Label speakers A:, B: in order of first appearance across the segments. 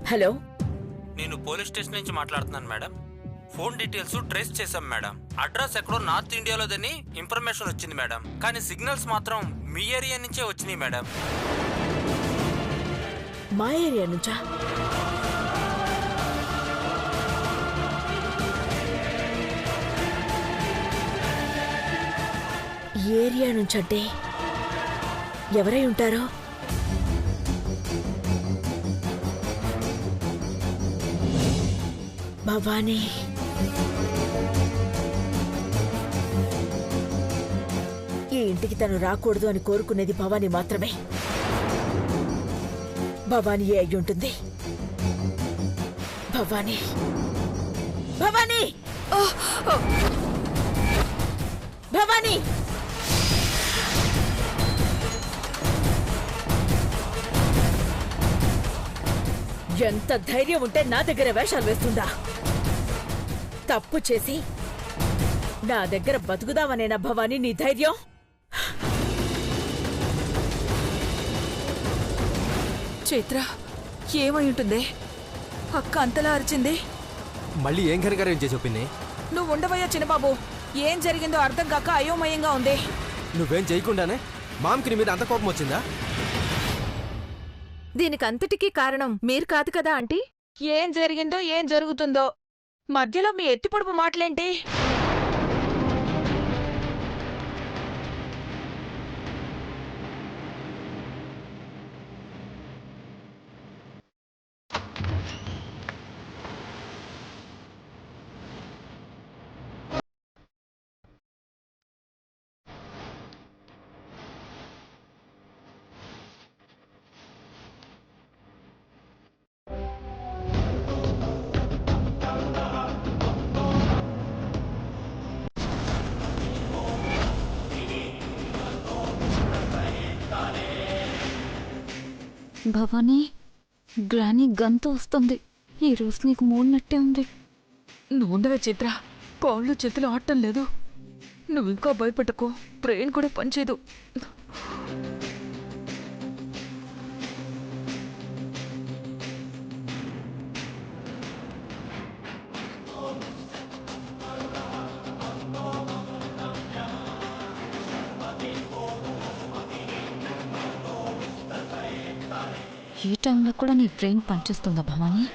A: Hello,
B: నేను police station నుంచి మాట్లాడుతున్నాను మేడం. ఫోన్ డీటెయిల్స్ ట్రేస్ చేశాం మేడం. అడ్రస్ ఎక్కడో నార్త్ ఇండియాలోదని ఇన్ఫర్మేషన్ వచ్చింది మేడం. కానీ సిగ్నల్స్ మాత్రం మీ ఏరియా నుంచే వచ్చినాయి మేడం.
A: మా ఏరియా నుంచా? ఏరియా నుంచంటే ఎవరై ఉంటారో? భవానీ. ఈ ఇంటికి తను రాకూడదు అని కోరుకునేది భవానీ మాత్రమే. భవానీ అయి ఉంటుంది. భవానీ, భవానీ, భవానీ! ఎంత ధైర్యం ఉంటే నా దగ్గర వేషాలు వేస్తుందా? తప్పు చేసి నా దగ్గర బతుకుదామనేనా భవానీ నీ ధైర్యం?
C: చైత్ర, ఏమై ఉంటుంది? అక్క అంతలా అరిచింది.
D: మళ్ళీ ఏం కనకార్యం చేసి చెప్పింది?
C: నువ్వు ఉండవయ్యా చిన్నబాబు. ఏం జరిగిందో అర్థం కాక అయోమయంగా ఉంది.
D: నువ్వేం చేయకుండానే మామకి నీ మీద అంత కోపం వచ్చిందా?
E: దీనికంతటికీ కారణం మీరు కాదు కదా ఆంటీ?
C: ఏం జరిగిందో ఏం జరుగుతుందో మధ్యలో మీ ఎత్తిపొడుపు మాటలేంటి?
F: భవానీ, గ్రానీ గంతు వస్తుంది. ఈరోజు నీకు మూడినట్టే ఉంది.
C: నువ్వు ఉండవే చిత్ర. కాళ్ళు చేతులు ఆడటం లేదు. నువ్వు ఇంకా భయపెట్టకు. బ్రెయిన్ కూడా పనిచేయదు.
F: ఈ టైంలో కూడా నీ బ్రెయిన్ పనిచేస్తుందా భవానీ?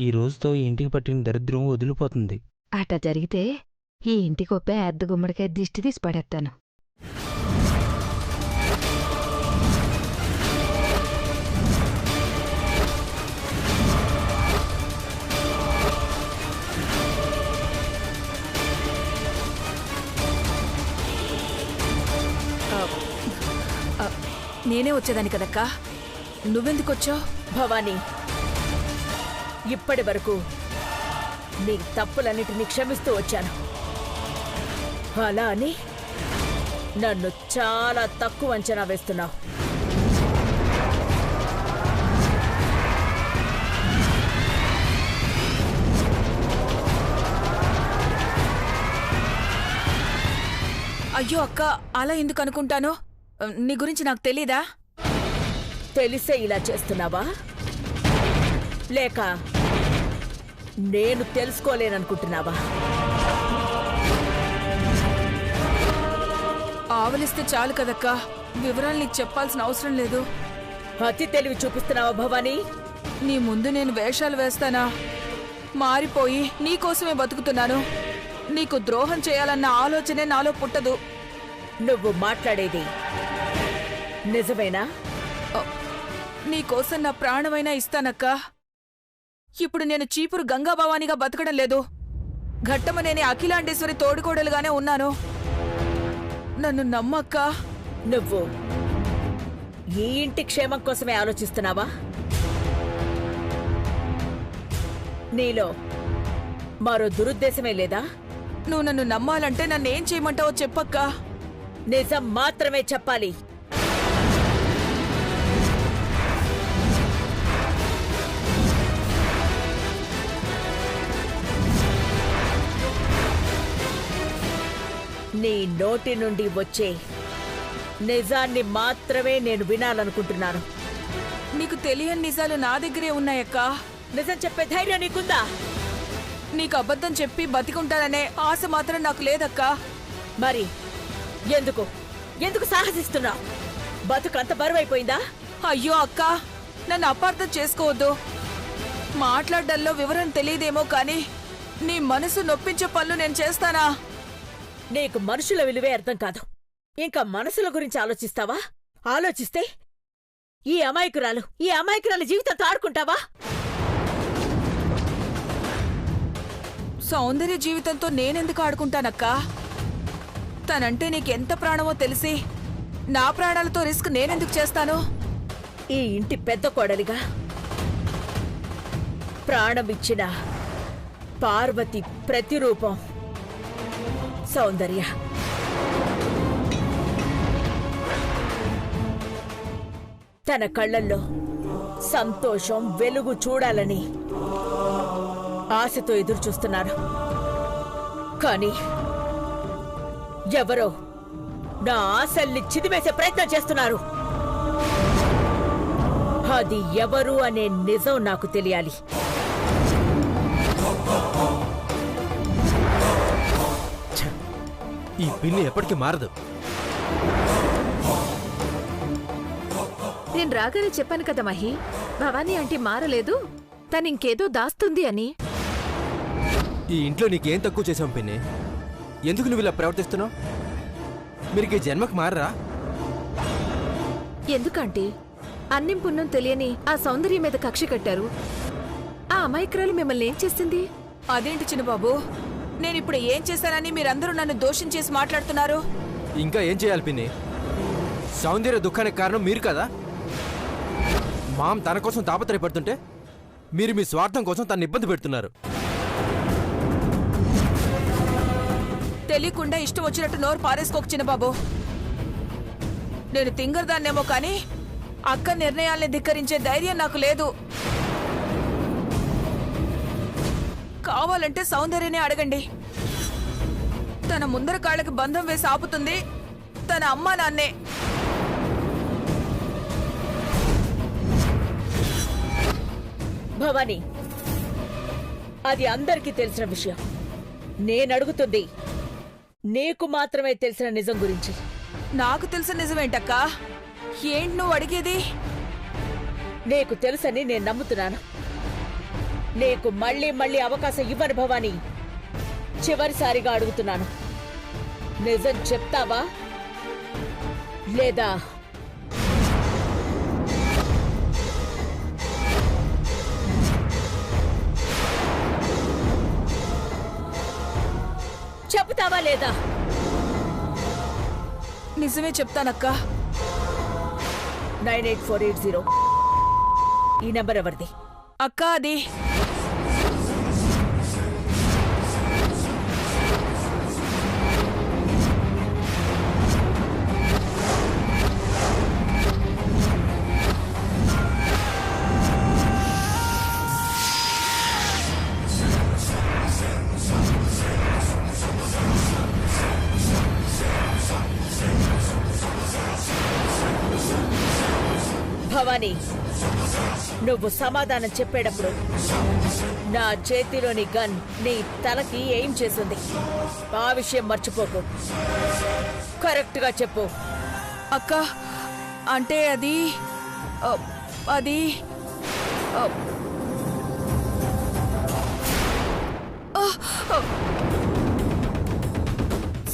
B: ఈ రోజుతో ఈ ఇంటికి పట్టిన దరిద్రం వదిలిపోతుంది.
E: అట జరిగితే ఈ ఇంటికొప్పే అర్ధ గుమ్మడికాయ దిష్టి తీసి పడేస్తాను.
C: నేనే వచ్చేదాన్ని కదక్కా. నువ్వెందుకొచ్చావు?
A: భవానీ, ఇప్పటి వరకు నీ తప్పులన్నిటినీ క్షమిస్తూ వచ్చాను. అలా అని నన్ను చాలా తక్కువ అంచనా వేస్తున్నావు.
C: అయ్యో అక్క, అలా ఎందుకు అనుకుంటాను? నీ గురించి నాకు తెలీదా?
A: తెలిసే ఇలా చేస్తున్నావా, లేక నేను తెలుసుకోలేననుకుంటున్నావా?
C: ఆవలిస్తే చాలు కదక్కా. వివరాలు నీకు చెప్పాల్సిన అవసరం లేదు.
A: అతి తెలివి చూపిస్తున్నావా భవానీ?
C: నీ ముందు నేను వేషాలు వేస్తానా? మారిపోయి నీకోసమే బతుకుతున్నాను. నీకు ద్రోహం చేయాలన్న ఆలోచనే నాలో పుట్టదు.
A: నువ్వు మాట్లాడేది నిజమేనా?
C: నీకోసం నా ప్రాణమైనా ఇస్తానక్కా. ఇప్పుడు నేను చీపురు గంగాభవానిగా బతకడం లేదు. ఘట్టమనేని అఖిలాండేశ్వరి తోడుకోడలుగానే ఉన్నాను. నన్ను నమ్మక్కా.
A: నువ్వు ఈ ఇంటి క్షేమం కోసమే ఆలోచిస్తున్నావా? నీలో మరో దురుద్దేశమే లేదా?
C: నువ్వు నన్ను నమ్మాలంటే నన్నేం చేయమంటావో చెప్పక్కా.
A: నిజం మాత్రమే చెప్పాలి. నీ నోటి నుండి వచ్చే నిజాన్ని మాత్రమే నేను వినాలనుకుంటున్నాను.
C: నీకు తెలియని నిజాలు నా దగ్గరే ఉన్నాయక్కా.
A: నిజం చెప్పే ధైర్యం నీకుందా?
C: నీకు అబద్ధం చెప్పి బతికుంటాననే ఆశ మాత్రం నాకు లేదక్కా.
A: మరి ఎందుకు ఎందుకు సాహసిస్తున్నావు? బతుకంత బరువైపోయిందా?
C: అయ్యో అక్కా, నన్ను అపార్థం చేసుకోవద్దు. మాట్లాడడంలో వివరం తెలియదేమో కానీ నీ మనసు నొప్పించే పనులు నేను చేస్తానా?
A: నీకు మనుషుల విలువే అర్థం కాదు, ఇంకా మనసుల గురించి ఆలోచిస్తావా? ఆలోచిస్తే ఈ అమాయకురాలి జీవితంతో ఆడుకుంటావా?
C: సౌందర్య జీవితంతో నేనెందుకు ఆడుకుంటానక్కా? తనంటే నీకెంత ప్రాణమో తెలిసి నా ప్రాణాలతో రిస్క్ నేనెందుకు చేస్తాను?
A: ఈ ఇంటి పెద్ద కోడలిగా ప్రాణమిచ్చిన పార్వతి ప్రతిరూపం సౌందర్య. తన కళ్ళల్లో సంతోషం వెలుగు చూడాలని ఆశతో ఎదురుచూస్తున్నారు. కానీ ఎవరో నా ఆశల్ని చిదిమేసే ప్రయత్నం చేస్తున్నారు. అది ఎవరు అనే నిజం నాకు తెలియాలి.
D: ఈ పిన్ని ఎప్పటికీ మారదు.
E: నేను రాగానే చెప్పాను కదా మహి, భవానీ ఆంటీ మారలేదు, తనింకేదో దాస్తుంది అని.
D: ఈ ఇంట్లో నీకేం తక్కువ చేసాం పిన్ని? ఎందుకు నువ్వు ఇలా ప్రవర్తిస్తున్నావు? మీరు ఈ జన్మకు మారరా?
E: ఎందుకంటే అన్నిం పుణ్యం తెలియని ఆ సౌందర్యం మీద కక్ష కట్టారు. ఆ అమాయకురాలు మిమ్మల్ని ఏం చేసింది?
C: అదేంటి చిన్నబాబు, నేనిప్పుడు ఏం చేశానని మీరందరూ నన్ను దోషం చేసి మాట్లాడుతున్నారు?
D: ఇంకా ఏం చేయాలి పిన్ని? సౌందర్య దుఃఖానికి కారణం మీరు కదా. మామ్ తన కోసం తాపత్రయపడుతుంటే మీరు మీ స్వార్థం కోసం తను ఇబ్బంది పెడుతున్నారు.
C: తెలియకుండా ఇష్టం వచ్చినట్టు నోరు పారేసుకోక చిన్నబాబు. నేను తింగరదాన్నేమో కానీ అక్క నిర్ణయాల్ని ధిక్కరించే ధైర్యం నాకు లేదు. కావాలంటే సౌందర్యనే అడగండి. తన ముందర కాళ్ళకి బంధం వేసి ఆపుతుంది తన అమ్మా నాన్నే.
A: భవానీ, అది అందరికీ తెలిసిన విషయం. నేనడుగుతుంది నీకు మాత్రమే తెలిసిన నిజం గురించి.
C: నాకు తెలిసిన నిజమేంటక్కా? ఏంటి నువ్వు అడిగేది?
A: నీకు తెలుసని నేను నమ్ముతున్నాను. నీకు మళ్ళీ మళ్ళీ అవకాశం ఇవ్వను భవానీ. చివరిసారిగా అడుగుతున్నాను, నిజం చెప్తావా లేదా? చెప్తావా లేదా?
C: నిజమే చెప్తానక్కా.
A: 98480 ఈ నెంబర్ ఎవరిది?
C: అక్కా అది
A: భవానీ, నువ్వు సమాధానం చెప్పేటప్పుడు నా చేతిలోని గన్ నీ తలకి ఏం చేసింది? ఆ విషయం మర్చిపోకు. కరెక్ట్గా చెప్పు.
C: అక్క అంటే అది అది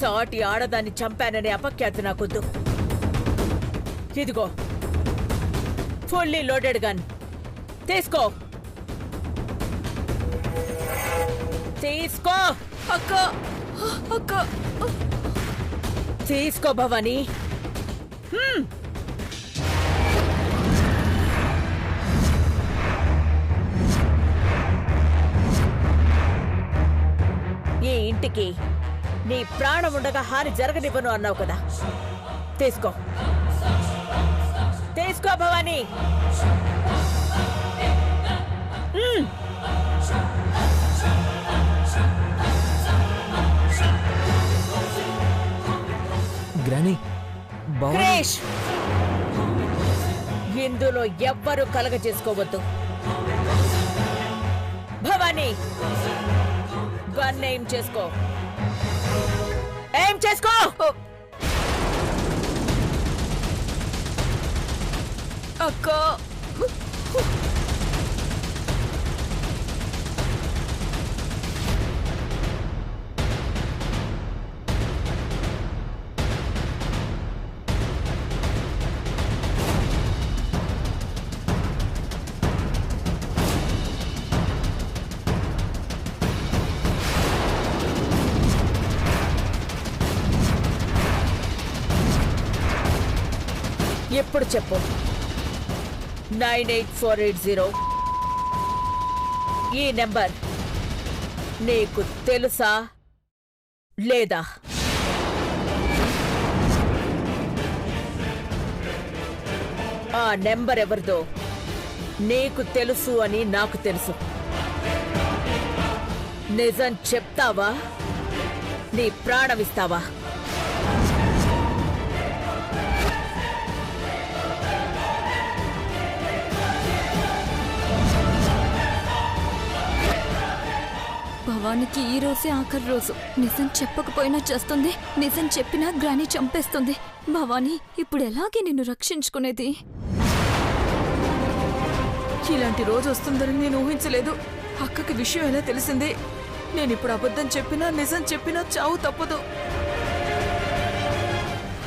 A: సాటి ఆడదాన్ని చంపాననే అపఖ్యాతి నాకొద్దు. ఇదిగో ఫుల్లీ లోడెడ్ గన్. తీసుకో తీసుకో
C: అక్క అక్క
A: తీసుకో భవానీ. భవానీకి నీ ప్రాణం ఉండగా హాని జరగనివ్వను అన్నావు కదా, తీసుకో తీసుకో భవానీ.
D: గ్రానీ
A: క్రేష్, ఇందులో ఎవ్వరూ కలగ చేసుకోవద్దు. భవానీ, గన్ ఏం చేసుకో, ఏం చేసుకో.
C: అక్క,
A: ఎప్పుడు చెప్పు. 98480 ఈ నెంబర్ నీకు తెలుసా లేదా? ఆ నెంబర్ ఎవరిదో నీకు తెలుసు అని నాకు తెలుసు. నిజం చెప్తావా, నీ ప్రాణమిస్తావా?
F: భవానికి ఈ రోజే ఆఖరి రోజు. నిజం చెప్పకపోయినా చేస్తుంది, నిజం చెప్పినా గ్రాని చంపేస్తుంది. భవానీ, ఇప్పుడు ఎలాగే నిన్ను రక్షించుకునేది?
C: ఇలాంటి రోజు వస్తుందని నేను ఊహించలేదు. అక్కకి విషయం ఎలా తెలిసింది? నేనిప్పుడు అబద్ధం చెప్పినా నిజం చెప్పినా చావు తప్పదు.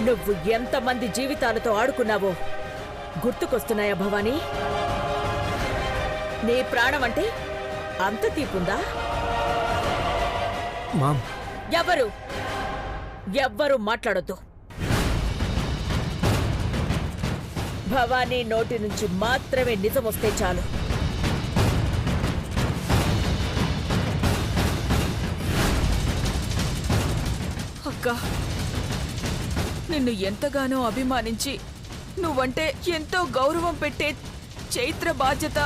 A: నువ్వు ఎంతమంది జీవితాలతో ఆడుకున్నావో గుర్తుకొస్తున్నాయా భవానీ? నీ ప్రాణం అంటే అంత తీపుందా?
D: మామ్,
A: ఎవ్వరు మాట్లాడొద్దు. భవానీ నోటి నుంచి మాత్రమే నిజం వస్తే చాలు.
C: అక్క, నిన్ను ఎంతగానో అభిమానించి నువ్వంటే ఎంతో గౌరవం పెట్టే చైత్ర బాధ్యత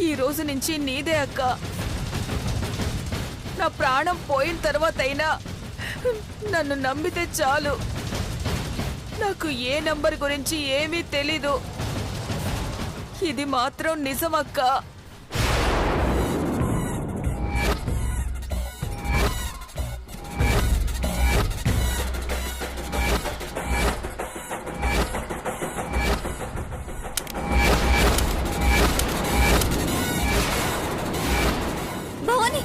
C: ఈ రోజు నుంచి నీదే అక్క. నా ప్రాణం పోయిన తర్వాతైనా నన్ను నమ్మితే చాలు. నాకు ఏ నంబర్ గురించి ఏమీ తెలీదు. ఇది మాత్రం నిజమక్క.
F: భవానీ,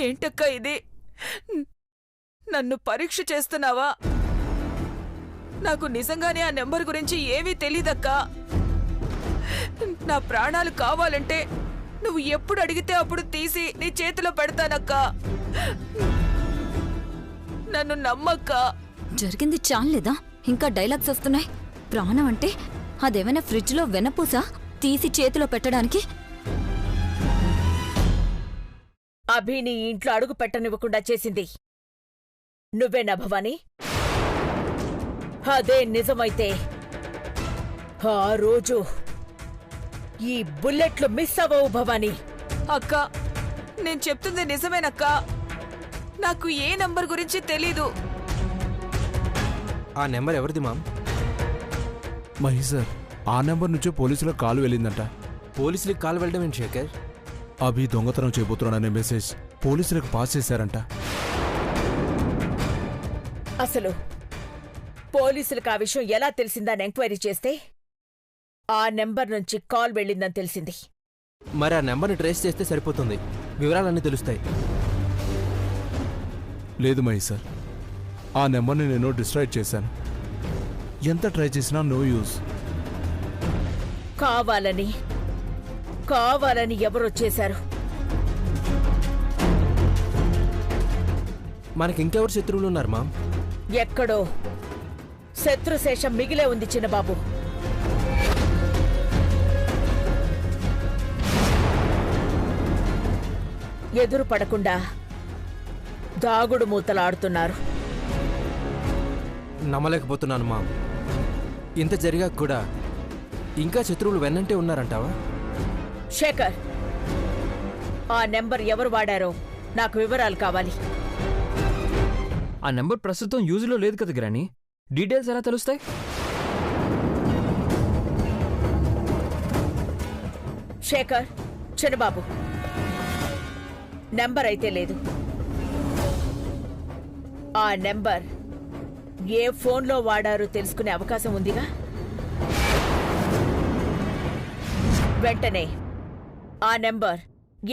C: ఏంటక్క ఇది? నన్ను పరీక్ష చేస్తున్నావా? నాకు నిజంగానే ఆ నెంబర్ గురించి ఏమీ తెలీదక్కా. నా ప్రాణాలు కావాలంటే నువ్వు ఎప్పుడు అడిగితే అప్పుడు తీసి నీ చేతిలో పెడతానక్కా. నన్ను నమ్మక్కా.
F: జరిగింది చాలేదా? ఇంకా డైలాగ్స్ వస్తున్నాయి. ప్రాణం అంటే అదేమైనా ఫ్రిడ్జ్లో వెనపూసా తీసి చేతిలో పెట్టడానికి?
A: అభి నీ ఇంట్లో అడుగు పెట్టనివ్వకుండా చేసింది నువ్వేనా భవానీ? అదే నిజమైతే ఆ రోజు ఈ బుల్లెట్లు మిస్ అవ్వవు భవానీ.
C: అక్క, నేను చెప్తుంది నిజమేనక్క. నాకు ఏ నంబర్ గురించి తెలీదు.
D: ఆ నెంబర్ ఎవరిది మామ్?
G: మహి సార్, ఆ నెంబర్ నుంచే పోలీసులకు కాల్ వెళ్ళిందంట.
D: పోలీసులకు కాల్ వెళ్ళడం ఏంటి శేఖర్?
G: అభి దొంగతనం చేయబోతున్నాడనే మెసేజ్ పోలీసులకు పాస్ చేశారంట.
A: అసలు పోలీసులకు ఆ విషయం ఎలా తెలిసిందని ఎంక్వైరీ చేస్తే ఆ నెంబర్ నుంచి కాల్ వెళ్ళిందని తెలిసింది.
D: మరి ఆ నెంబర్ని ట్రేస్ చేస్తే సరిపోతుంది, వివరాలన్నీ తెలుస్తాయి.
G: లేదు మహి సార్, ఆ నెంబర్ని నేను డిస్ట్రాక్ట్ చేశాను. ఎంత ట్రై చేసినా నో యూస్.
A: కావాలని కావాలని ఎవరొచ్చేశారు?
D: మనకి ఇంకెవరు శత్రువులు ఉన్నారు మామ్?
A: ఎక్కడో శత్రుశేషం మిగిలే ఉంది చిన్నబాబు. ఎదురు పడకుండా దాగుడు మూతలాడుతున్నారు.
D: నమ్మలేకపోతున్నాను మామ్. ఇంత జరిగాక కూడా ఇంకా శత్రువులు వెన్నంటే ఉన్నారంటావా?
A: శేఖర్, ఆ నెంబర్ ఎవరు వాడారో నాకు వివరాలు కావాలి.
H: ఆ నెంబర్ ప్రస్తుతం యూజ్లో లేదు కదా గ్రానీ. డీటెయిల్స్ ఎలా తెలుస్తాయి?
A: శేఖర్, చిన్నబాబు, నెంబర్ అయితే లేదు. ఆ నెంబర్ ఏ ఫోన్లో వాడారో తెలుసుకునే అవకాశం ఉందిగా. వెంటనే ఆ నెంబర్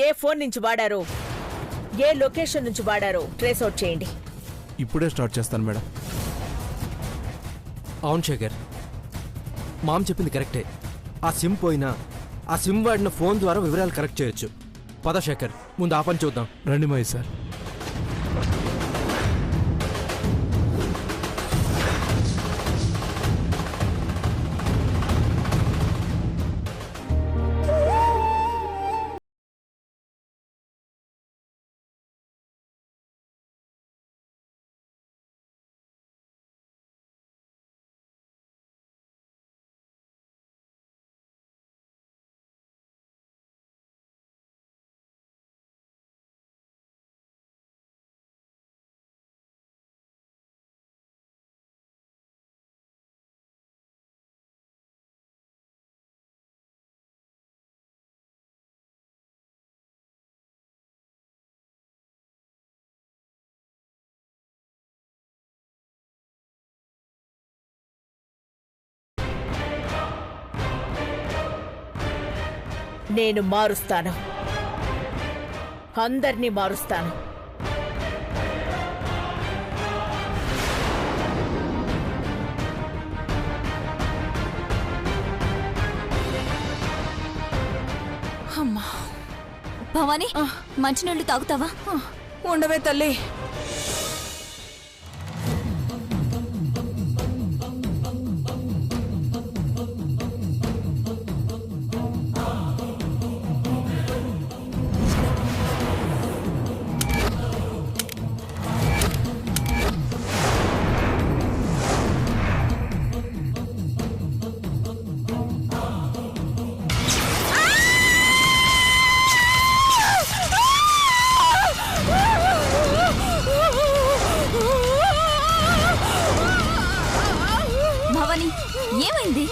A: ఏ ఫోన్ నుంచి వాడారో, ఏ లొకేషన్ నుంచి వాడారో ట్రేస్ అవుట్ చేయండి.
G: ఇప్పుడే స్టార్ట్ చేస్తాను మేడం.
D: అవును శేఖర్, మామ్ చెప్పింది కరెక్టే. ఆ సిమ్ పోయినా ఆ సిమ్ వాడిన ఫోన్ ద్వారా వివరాలు కరెక్ట్ చేయొచ్చు. పద శేఖర్, ముందు ఆ పని చూద్దాం.
G: రండి మహేష్ సార్.
A: నేను మారుస్తాను, అందర్నీ మారుస్తాను.
C: అమ్మా,
F: భవానీ, మంచినీళ్ళు తాగుతావా?
C: ఉండవే తల్లి.
F: ఏమైంది?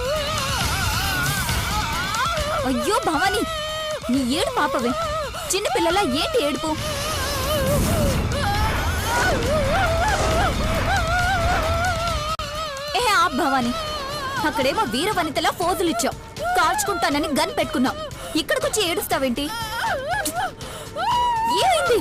F: అయ్యో భవానీ, నీ ఏడు పాపవే. చిన్నపిల్లలా ఏంటి ఏడుపు? ఏ ఆ భవానీ, అక్కడేమో వీర వనితలా ఫోజులిచ్చావు, కాల్చుకుంటానని గన్ పెట్టుకున్నావు. ఇక్కడికొచ్చి ఏడుస్తావేంటి? ఏమైంది?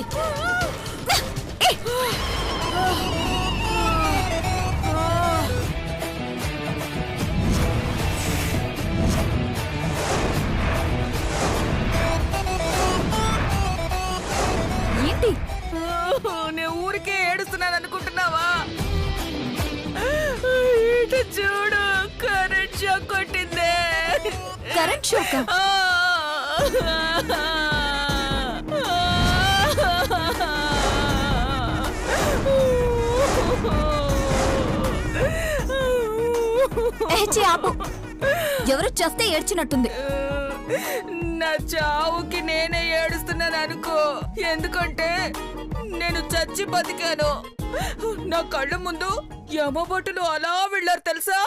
F: ఏంటి?
C: నేను ఊరికే ఏడుస్తున్నాను అనుకుంటున్నావా? ఇటు చూడు, కరెంట్ షాక్ కొట్టిందే.
F: కరెంట్ షాకా? ఆపు, ఎవరు చేస్తే ఏడ్చినట్టుంది.
C: నా చావుకి నేనే ఏడుస్తున్నాను అనుకో. ఎందుకంటే నేను చచ్చి బతికాను. నా కళ్ళ ముందు యమబొట్టులు అలా వెళ్ళారు తెలుసా?